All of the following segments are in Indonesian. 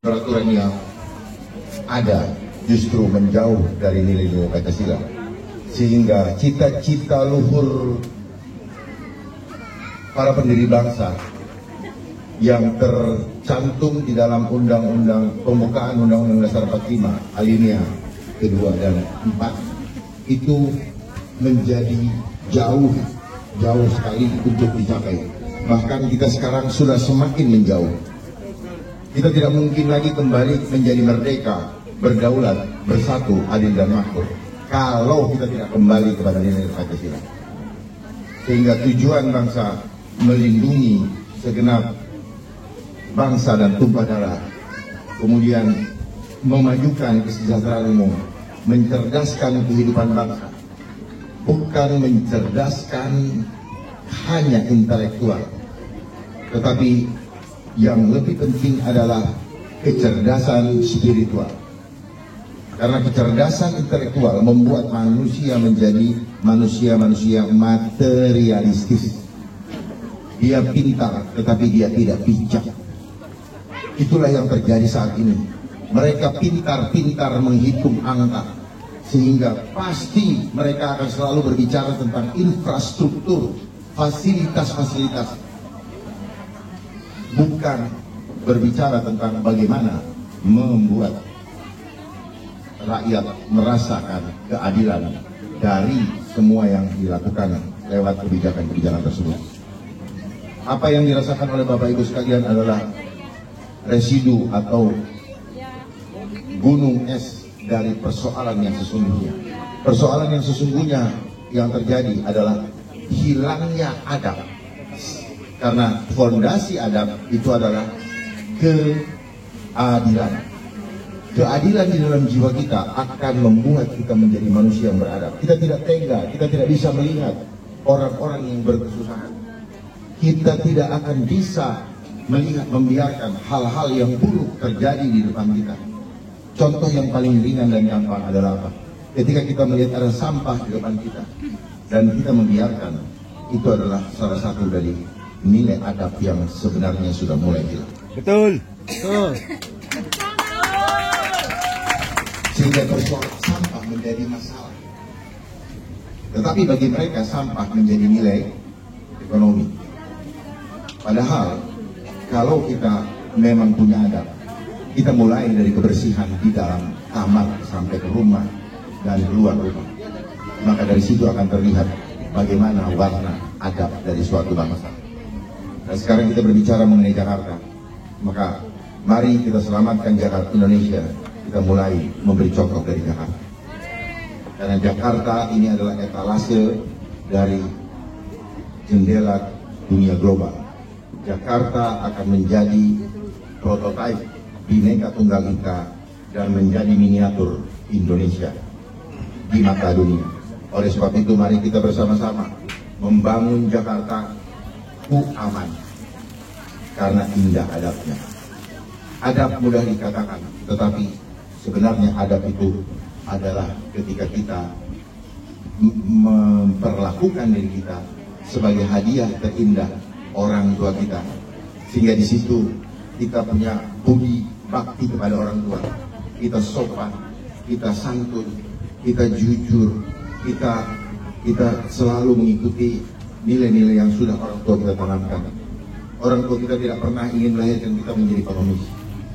peraturan yang ada justru menjauh dari nilai-nilai Pancasila, sehingga cita-cita luhur para pendiri bangsa yang tercantum di dalam undang-undang pembukaan Undang-Undang Dasar 45 alinea kedua dan 4 itu menjadi jauh sekali untuk dicapai. Bahkan kita sekarang sudah semakin menjauh. Kita tidak mungkin lagi kembali menjadi merdeka, berdaulat, bersatu, adil dan makmur kalau kita tidak kembali kepada nilai Pancasila. Sehingga tujuan bangsa melindungi segenap bangsa dan tumpah darah, kemudian memajukan kesejahteraan umum, mencerdaskan kehidupan bangsa, bukan mencerdaskan hanya intelektual, tetapi yang lebih penting adalah kecerdasan spiritual. Karena kecerdasan intelektual membuat manusia menjadi manusia materialistis. Dia pintar, tetapi dia tidak bijak. Itulah yang terjadi saat ini. Mereka pintar-pintar menghitung angka, sehingga pasti mereka akan selalu berbicara tentang infrastruktur, fasilitas-fasilitas, bukan berbicara tentang bagaimana membuat rakyat merasakan keadilan dari semua yang dilakukan lewat kebijakan-kebijakan tersebut. Apa yang dirasakan oleh Bapak Ibu sekalian adalah residu atau gunung es dari persoalan yang sesungguhnya. Persoalan yang sesungguhnya yang terjadi adalah hilangnya adab. Karena fondasi adab itu adalah keadilan. Keadilan di dalam jiwa kita akan membuat kita menjadi manusia yang beradab. Kita tidak tega, kita tidak bisa melihat orang-orang yang berkesusahan. Kita tidak akan bisa melihat, membiarkan hal-hal yang buruk terjadi di depan kita. Contoh yang paling ringan dan gampang adalah apa? Ketika kita melihat ada sampah di depan kita dan kita membiarkan, itu adalah salah satu dari nilai adab yang sebenarnya sudah mulai hilang. Betul. Sehingga persoalan sampah menjadi masalah. Tetapi bagi mereka sampah menjadi nilai ekonomi. Padahal kalau kita memang punya adab, kita mulai dari kebersihan di dalam kamar sampai ke rumah dan keluar rumah, maka dari situ akan terlihat bagaimana warna adab dari suatu bangsa. Dan sekarang kita berbicara mengenai Jakarta, maka mari kita selamatkan Jakarta Indonesia. Kita mulai memberi contoh dari Jakarta, karena Jakarta ini adalah etalase dari jendela dunia global. Jakarta akan menjadi prototipe Bhinneka Tunggal Ika dan menjadi miniatur Indonesia di mata dunia. Oleh sebab itu mari kita bersama-sama membangun Jakarta aman, karena indah adabnya. Adab mudah dikatakan, tetapi sebenarnya adab itu adalah ketika kita memperlakukan diri kita sebagai hadiah terindah orang tua kita, sehingga di situ kita punya budi bakti kepada orang tua. Kita sopan, kita santun, kita jujur, kita selalu mengikuti nilai-nilai yang sudah orang tua kita tanamkan. Orang tua kita tidak pernah ingin melahirkan kita menjadi pengemis,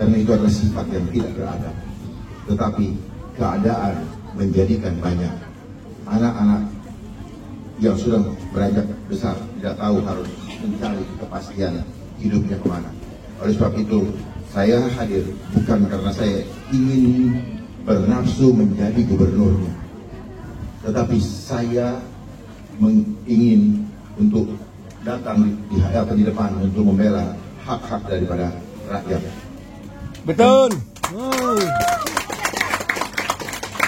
karena itu adalah sifat yang tidak beradab. Tetapi keadaan menjadikan banyak anak-anak yang sudah beranjak besar tidak tahu harus mencari kepastian hidupnya kemana. Oleh sebab itu saya hadir bukan karena saya ingin bernafsu menjadi gubernurnya, tetapi saya ingin untuk datang di depan untuk membela hak-hak daripada rakyat. Betul.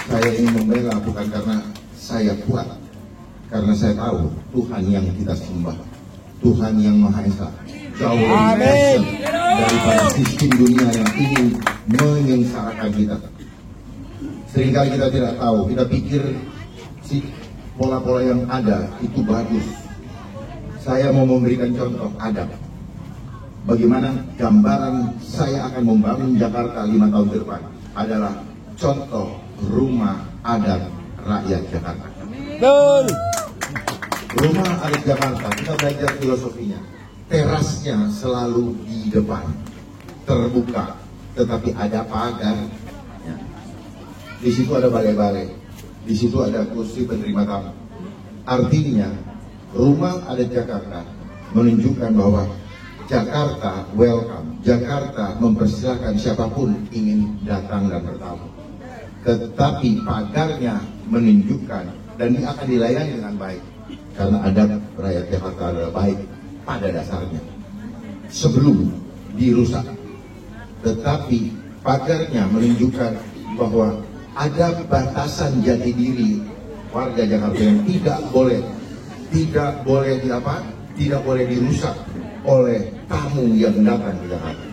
Saya ingin membela bukan karena saya kuat, karena saya tahu Tuhan yang kita sembah, Tuhan yang Maha Esa, jauh lebih daripada sistem dunia yang ingin menyengsarakan kita. Seringkali kita tidak tahu, kita pikir pola-pola yang ada itu bagus. Saya mau memberikan contoh adab. bagaimana gambaran saya akan membangun Jakarta 5 tahun ke depan adalah contoh rumah adat rakyat Jakarta. Betul. Rumah adat Jakarta, kita belajar filosofinya. Terasnya selalu di depan, terbuka, tetapi ada pagar. Ya. Di situ ada balai-balai, di situ ada kursi penerima tamu. Artinya, rumah adat Jakarta menunjukkan bahwa Jakarta welcome, Jakarta mempersilahkan siapapun ingin datang dan bertamu. Tetapi pagarnya menunjukkan dan ini akan dilayani dengan baik karena adab rakyat Jakarta adalah baik pada dasarnya sebelum dirusak. Tetapi pagarnya menunjukkan bahwa ada batasan jati diri warga Jakarta yang tidak boleh tidak boleh dirusak oleh tamu yang datang ke Jakarta.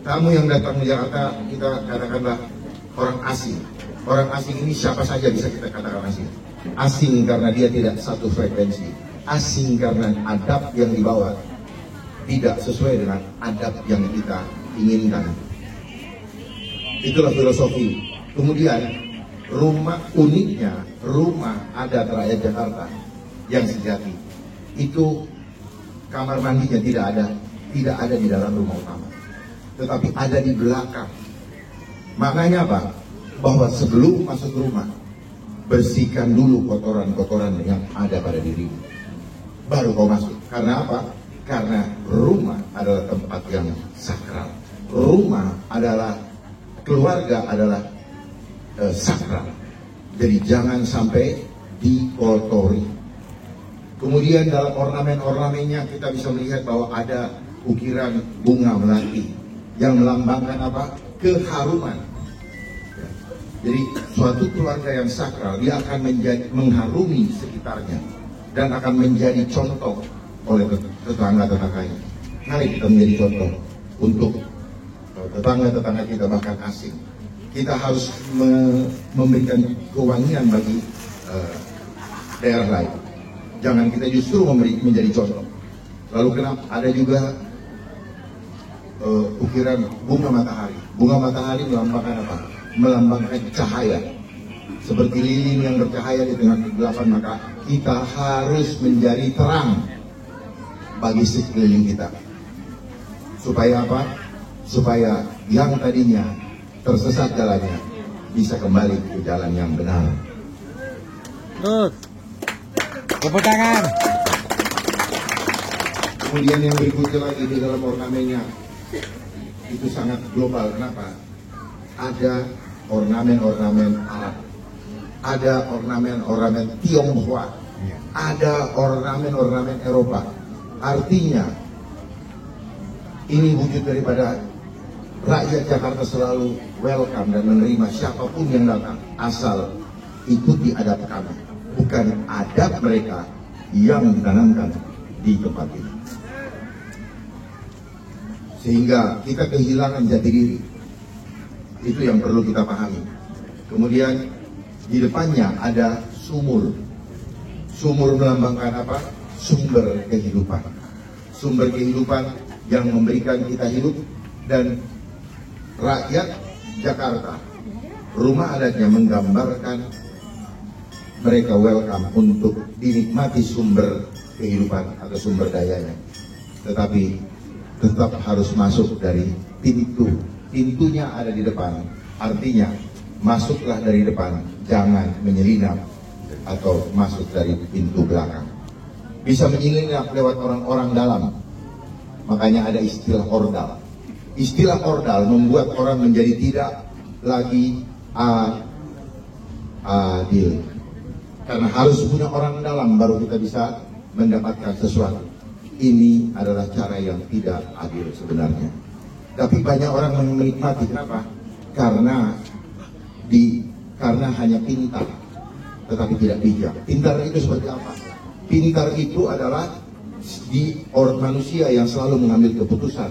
Tamu yang datang ke Jakarta kita katakanlah orang asing. Orang asing ini siapa saja bisa kita katakan asing. Asing karena dia tidak satu frekuensi. Asing karena adab yang dibawa tidak sesuai dengan adab yang kita inginkan. Itulah filosofi. Kemudian uniknya rumah adat rakyat Jakarta yang sejati itu kamar mandinya tidak ada di dalam rumah utama, tetapi ada di belakang. Maknanya apa? Bahwa sebelum masuk rumah, bersihkan dulu kotoran-kotoran yang ada pada dirimu, baru kau masuk. Karena apa? Karena rumah adalah tempat yang sakral. Rumah adalah, keluarga adalah sakral. Jadi jangan sampai dikotori. Kemudian dalam ornamen-ornamennya kita bisa melihat bahwa ada ukiran bunga melati yang melambangkan apa? Keharuman. Jadi suatu keluarga yang sakral dia akan mengharumi sekitarnya dan akan menjadi contoh oleh tetangga-tetangganya. Mari kita menjadi contoh untuk tetangga-tetangga kita bahkan asing. Kita harus memberikan kewangian bagi daerah lain. Jangan kita justru menjadi contoh. Lalu kenapa ada juga ukiran bunga matahari. Bunga matahari melambangkan apa? Melambangkan cahaya. Seperti lilin yang bercahaya di tengah kegelapan, maka kita harus menjadi terang bagi sekeliling kita. Supaya apa? Supaya yang tadinya tersesat jalannya bisa kembali ke jalan yang benar. Good. Tepuk tangan. Kemudian yang berikutnya lagi di dalam ornamennya itu sangat global. Kenapa? Ada ornamen-ornamen Arab, ada ornamen-ornamen Tionghoa, ada ornamen-ornamen Eropa. Artinya ini wujud daripada rakyat Jakarta selalu welcome dan menerima siapapun yang datang, asal ikuti adab kami, bukan adab mereka yang ditanamkan di tempat ini. Sehingga kita kehilangan jati diri. Itu yang perlu kita pahami. Kemudian di depannya ada sumur. Sumur melambangkan apa? Sumber kehidupan. Sumber kehidupan yang memberikan kita hidup. Dan rakyat Jakarta, rumah adatnya menggambarkan mereka welcome untuk dinikmati sumber kehidupan atau sumber dayanya. Tetapi tetap harus masuk dari pintu. Pintunya ada di depan, artinya masuklah dari depan, jangan menyelinap atau masuk dari pintu belakang. Bisa menyelinap lewat orang-orang dalam, makanya ada istilah ordal. Istilah ordal membuat orang menjadi tidak lagi adil. Karena harus punya orang dalam baru kita bisa mendapatkan sesuatu. Ini adalah cara yang tidak adil sebenarnya. Tapi banyak orang yang menikmati. Kenapa? Karena hanya pintar, tetapi tidak bijak. Pintar itu seperti apa? Pintar itu adalah manusia yang selalu mengambil keputusan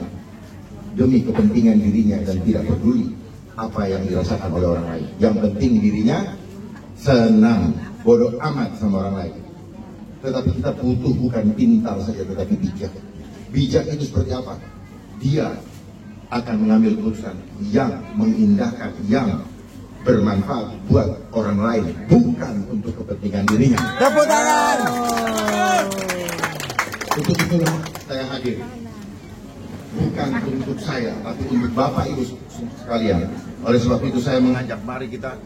demi kepentingan dirinya dan tidak peduli apa yang dirasakan oleh orang lain. Yang penting dirinya senang, bodoh amat sama orang lain. Tetapi kita butuh bukan pintar saja, tetapi bijak. Bijak itu seperti apa? dia akan mengambil keputusan yang mengindahkan, yang bermanfaat buat orang lain, bukan untuk kepentingan dirinya. Tepuk tangan. Untuk itulah saya hadir, bukan untuk saya, tapi untuk Bapak Ibu sekalian. Oleh sebab itu saya mengajak, mari kita